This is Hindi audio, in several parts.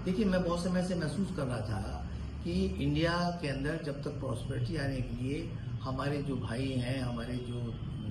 देखिए, मैं बहुत समय से महसूस कर रहा था कि इंडिया के अंदर जब तक प्रॉस्पेरिटी आने के लिए हमारे जो भाई हैं, हमारे जो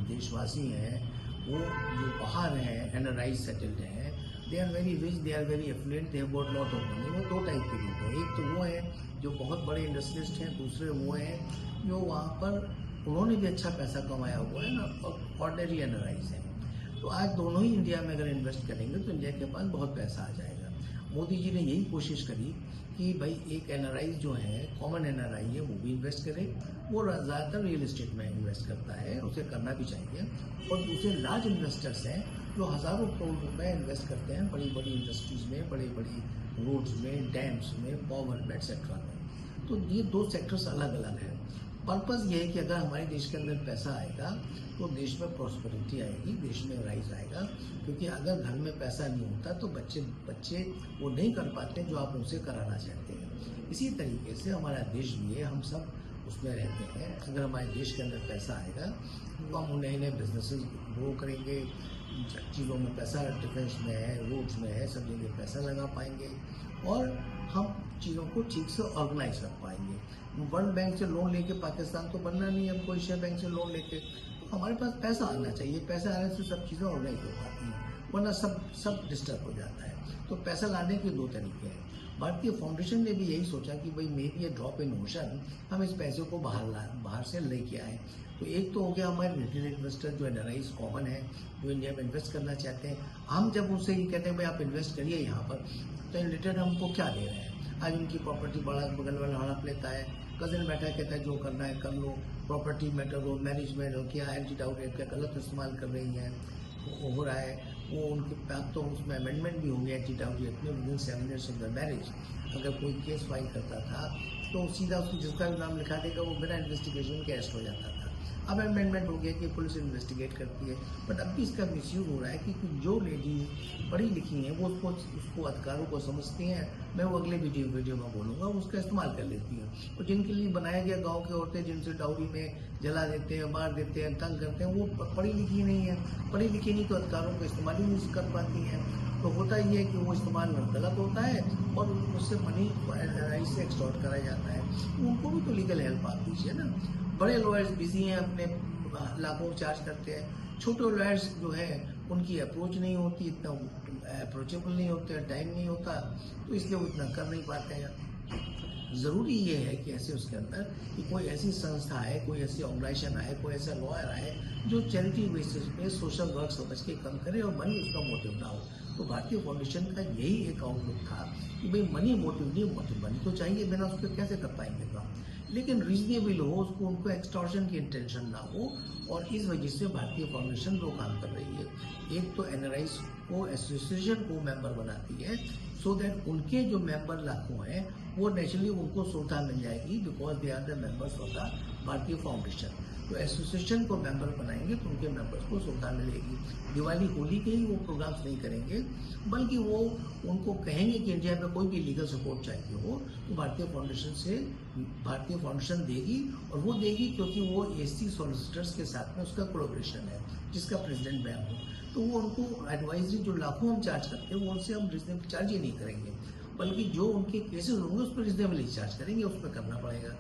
देशवासी हैं, वो जो बाहर हैं, एनआरआई सेटल्ड हैं, they are very rich, they are very affluent, they have got lot of money. वो दो टाइप के लोग हैं। एक तो वो हैं जो बहुत बड़े इंडस्ट्रियलिस्ट हैं, दूसरे वो हैं जो वहाँ पर उन्होंने भी अच्छा पैसा कमाया हुआ है ना, और ऑर्डिनरी एनआरआईज हैं। तो आज दोनों ही इंडिया में अगर इन्वेस्ट करेंगे तो इंडिया के पास बहुत पैसा आ जाएगा। मोदी जी ने यही कोशिश करी कि भाई एक एनआरआई जो है, कॉमन एनआरआई है, वो भी इन्वेस्ट करे। वो ज़्यादातर रियल एस्टेट में इन्वेस्ट करता है, उसे करना भी चाहिए। और दूसरे लार्ज इन्वेस्टर्स हैं जो हज़ारों करोड़ रुपए इन्वेस्ट करते हैं बड़ी बड़ी इंडस्ट्रीज़ में, बड़ी बड़ी रोड्स में, डैम्स में, पावर एक्सेट्रा में। तो ये दो सेक्टर्स अलग अलग हैं। पर्पज़ ये है कि अगर हमारे देश के अंदर पैसा आएगा तो देश में प्रॉस्पेरिटी आएगी, देश में राइज आएगा। क्योंकि अगर घर में पैसा नहीं होता तो बच्चे वो नहीं कर पाते जो आप उनसे कराना चाहते हैं। इसी तरीके से हमारा देश भी है, हम सब उसमें रहते हैं। अगर हमारे देश के अंदर पैसा आएगा तो हम नए नए बिजनेसेस ग्रो करेंगे, चीज़ों में पैसा, डिफेंस में है, रोड्स में है, सब जगह पैसा लगा पाएंगे और हम चीज़ों को ठीक से ऑर्गेनाइज कर पाएंगे। वर्ल्ड बैंक से लोन लेके पाकिस्तान तो बनना नहीं है, हमको एशिया बैंक से लोन लेके। तो हमारे पास पैसा आना चाहिए, पैसा आने से सब चीज़ें ऑर्गेनाइज हो पाती हैं, वरना सब डिस्टर्ब हो जाता है। तो पैसा लाने के दो तरीके हैं। भारतीय फाउंडेशन ने भी यही सोचा कि भाई may be A drop in ocean, हम इस पैसे को बाहर से लेके आए। तो एक तो हो गया हमारे रिटेल इन्वेस्टर जो एनआरआईज कॉमन है, जो इंडिया में इन्वेस्ट करना चाहते हैं। हम जब उनसे ये कहते हैं भाई आप इन्वेस्ट करिए यहाँ पर, तो इन रिटर्न हमको क्या दे रहे हैं? आज उनकी प्रॉपर्टी बड़ा बगल वाला हड़प लेता है, कजन बैठा कहता है जो करना है कर लो, प्रॉपर्टी मैटर हो, मैनेजमेंट हो, क्या एंटी डाउट रेट का गलत इस्तेमाल कर रही हैं, हो रहा है। वो उनके पास तो उसमें अमेंडमेंट भी हो गया एंटी डाउट रेट में, within 7 years of the marriage अगर कोई केस फाइल करता था तो सीधा उसको जिसका भी नाम लिखा देगा वो बिना इन्वेस्टिगेशन के अरेस्ट हो जाता था। अब अमेंडमेंट हो गया कि पुलिस इन्वेस्टिगेट करती है। बट अब भी इसका मिसयूज हो रहा है कि जो लेडीज पढ़ी लिखी हैं वो उसको अधिकारों को समझती हैं, मैं वो अगले वीडियो में बोलूँगा, उसका इस्तेमाल कर लेती हैं। और जिनके लिए बनाया गया गांव की औरतें जिनसे डाउरी में जला देते हैं, मार देते हैं, तंग करते हैं, वो पढ़ी लिखी नहीं है। पढ़ी लिखी नहीं तो अधिकारों का इस्तेमाल ही नहीं कर पाती हैं। तो होता ये है कि वो इस्तेमाल गलत होता है और उससे मनी से एक्सटॉर्ट करा जाता है। उनको भी तो लीगल हेल्प आप दीजिए ना। बड़े लॉयर्स बिजी हैं, अपने लाखों चार्ज करते हैं। छोटे लॉयर्स जो है उनकी अप्रोच नहीं होती, इतना अप्रोचेबल नहीं होते, टाइम नहीं होता, तो इसलिए वो इतना कर नहीं पाते हैं। ज़रूरी ये है कि ऐसे उसके अंदर कि कोई ऐसी संस्था है, कोई ऐसी ऑर्गेनाइजेशन आए, कोई ऐसा लॉयर आए जो चैरिटी बेसिस पे सोशल वर्क समझ के काम करे और मनी उसका मोटिव ना हो। तो भारतीय फाउंडेशन का यही एक आउटलुक था कि भाई मनी मोटिव नहीं, मोटिव मनी तो चाहिए, बिना उसके कैसे कर पाएंगे काम, लेकिन रीजनेबल हो, उसको उनको एक्सटॉर्शन की इंटेंशन ना हो। और इस वजह से भारतीय फाउंडेशन दो काम कर रही है। एक तो एनआरआई को, एसोसिएशन को मेंबर बनाती है, सो दैट उनके जो मेंबर लाखों हैं वो नेचुरली उनको सुविधा मिल जाएगी, because they are the members of the Bharatiya foundation. तो एसोसिएशन को मेंबर बनाएंगे तो उनके मेंबर्स को सुविधा मिलेगी। दिवाली होली के ही वो प्रोग्राम्स नहीं करेंगे, बल्कि वो उनको कहेंगे कि इंडिया में कोई भी लीगल सपोर्ट चाहिए हो तो भारतीय फाउंडेशन देगी। और वो देगी क्योंकि वो एससी सॉलिसिटर्स के साथ में उसका कोलैबोरेशन है, जिसका प्रेसिडेंट मैं हूँ। तो वो उनको एडवाइजरी जो लाखों हम चार्ज करते हैं वो उनसे हम रिजनेबल चार्ज ही नहीं करेंगे, बल्कि जो उनके केसेस होंगे उस पर रिजनेबल ही चार्ज करेंगे, उस पर करना पड़ेगा।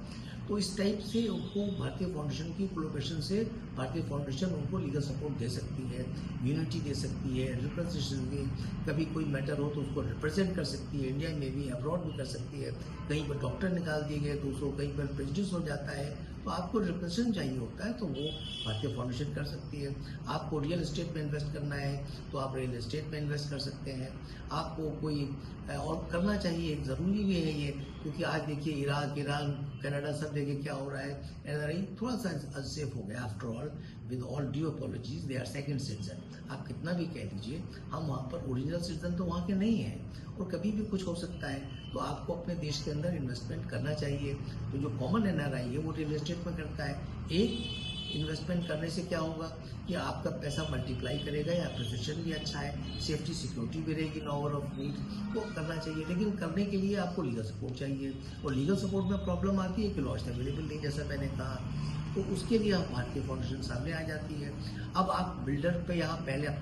तो इस टाइप से उनको भारतीय फाउंडेशन की कोलैबोरेशन से भारतीय फाउंडेशन उनको लीगल सपोर्ट दे सकती है, यूनिटी दे सकती है, रिप्रेजेंटेशन भी, कभी कोई मैटर हो तो उसको रिप्रेजेंट कर सकती है, इंडिया में भी, अब्रॉड भी कर सकती है। कहीं पर डॉक्टर निकाल दिए गए तो उसको कहीं पर प्रेजुडिस हो जाता है, तो आपको रिप्रेजेंटेशन चाहिए होता है तो वो भारतीय फाउंडेशन कर सकती है। आपको रियल एस्टेट में इन्वेस्ट करना है तो आप रियल एस्टेट में इन्वेस्ट कर सकते हैं। आपको कोई और करना चाहिए, ज़रूरी भी है ये, क्योंकि आज देखिए इराक, ईरान, कनाडा सब जगह क्या हो रहा है, एनआरआई थोड़ा सा अनसेफ हो गया। After all, with all due apologies, they are second citizen. आप कितना भी कह लीजिए, हम वहाँ पर ओरिजिनल सिटीजन तो वहाँ के नहीं हैं और कभी भी कुछ हो सकता है। तो आपको अपने देश के अंदर इन्वेस्टमेंट करना चाहिए। तो जो कॉमन एनआरआई है वो रियल एस्टेट में करता है। एक इन्वेस्टमेंट करने से क्या होगा कि आपका पैसा मल्टीप्लाई करेगा, या प्रोसेशन भी अच्छा है, सेफ्टी सिक्योरिटी भी रहेगी, नो ओवर ऑफ नीड, तो करना चाहिए। लेकिन करने के लिए आपको लीगल सपोर्ट चाहिए, और लीगल सपोर्ट में प्रॉब्लम आती है कि लॉयर्स अवेलेबल नहीं, जैसा मैंने कहा। तो उसके लिए आप भारतीय फाउंडेशन सामने आ जाती है। अब आप बिल्डर पे यहाँ पहले, अब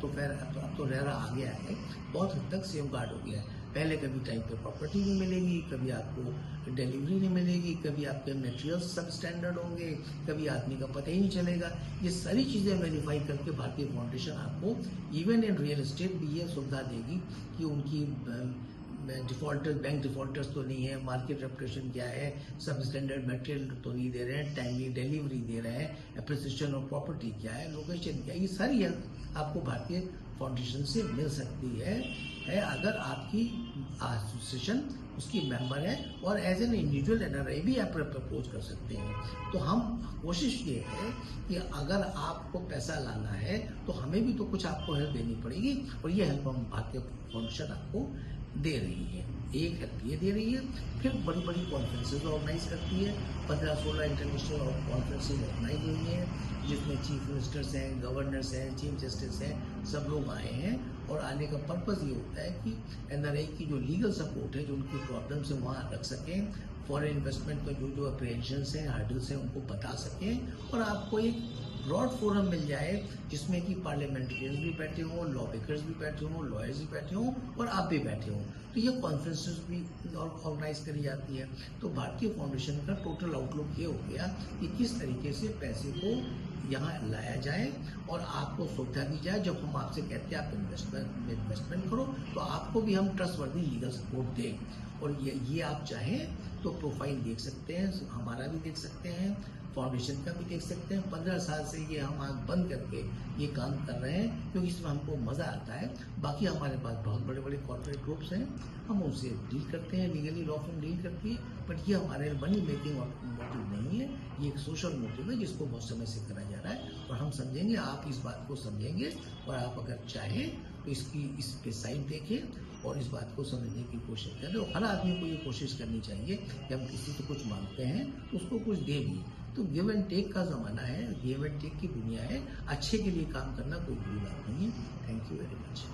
तो रह रहा आ गया है, बहुत हद तक सेफ गार्ड हो गया है। पहले कभी टाइम पे प्रॉपर्टी नहीं मिलेगी, कभी आपको डिलीवरी नहीं मिलेगी, कभी आपके मटेरियल्स सब स्टैंडर्ड होंगे, कभी आदमी का पता ही नहीं चलेगा। ये सारी चीज़ें वेरीफाई करके भारतीय फाउंडेशन आपको इवन इन रियल एस्टेट भी ये सुविधा देगी कि उनकी डिफॉल्टर्स, बैंक डिफॉल्टर्स तो नहीं है, मार्केट रेपुटेशन क्या है, सब स्टैंडर्ड मटेरियल तो नहीं दे रहे हैं, टाइमली डिलीवरी दे रहे हैं, एप्रिसिएशन ऑफ प्रॉपर्टी क्या है, लोकेशन क्या है, ये सारी हेल्प आपको भारतीय फाउंडेशन से मिल सकती है अगर आपकी एसोसिएशन उसकी मेंबर है और एज एन इंडिविजुअल एनआरआई भी आप प्रपोज कर सकते हैं। तो हम कोशिश ये है कि अगर आपको पैसा लाना है तो हमें भी तो कुछ आपको हेल्प देनी पड़ेगी, और ये हेल्प हम भारतीय फाउंडेशन आपको दे रही है। एक हेल्प ये दे रही है, फिर बड़ी बड़ी कॉन्फ्रेंसेज ऑर्गेनाइज करती है। 15-16 इंटरनेशनल कॉन्फ्रेंसेज ऑर्गेनाइज हुई हैं जिसमें चीफ मिनिस्टर्स हैं, गवर्नर्स हैं, चीफ जस्टिस हैं, सब लोग आए हैं। और आने का पर्पज़ ये होता है कि एनआरआई की जो लीगल सपोर्ट है, जो उनकी प्रॉब्लम्स है वहाँ रख सकें, फॉरेन इन्वेस्टमेंट में जो अप्रीहेंशंस हैं, हर्डल्स हैं, उनको बता सकें, और आपको एक ब्रॉड फोरम मिल जाए जिसमें कि पार्लियामेंटेरियंस भी बैठे हों, लॉ मेकर्स भी बैठे हों, लॉयर्स भी बैठे हों, और आप भी बैठे हों। तो ये कॉन्फ्रेंसेस भी ऑर्गेनाइज करी जाती है। तो भारतीय फाउंडेशन का टोटल आउटलुक ये हो गया कि किस तरीके से पैसे को यहाँ लाया जाए और आपको सुविधा दी जाए। जब हम आपसे कहते हैं आप इन्वेस्टमेंट करो, तो आपको भी हम ट्रस्टवर्दी लीगल सपोर्ट दें। और ये आप चाहें तो प्रोफाइल देख सकते हैं, हमारा भी देख सकते हैं, फाउंडेशन का भी देख सकते हैं। 15 साल से ये हम आँख बंद करके ये काम कर रहे हैं क्योंकि इसमें हमको मज़ा आता है। बाकी हमारे पास बहुत बड़े बड़े कॉर्पोरेट ग्रुप्स हैं, हम उनसे डील करते हैं, लीगली लॉ फर्म डील करती है, बट ये हमारे मनी मेकिंग मोटिव नहीं है, ये एक सोशल मोटिव है जिसको बहुत समय से करा जा रहा है। और हम समझेंगे, आप इस बात को समझेंगे, और आप अगर चाहें तो इस पे साइड देखें और इस बात को समझने की कोशिश करें। और हर आदमी को ये कोशिश करनी चाहिए कि हम किसी से कुछ मांगते हैं उसको कुछ दे भी। तो गिव एंड टेक का ज़माना है, गिव एंड टेक की दुनिया है। अच्छे के लिए काम करना कोई बुरी बात नहीं है। Thank you very much.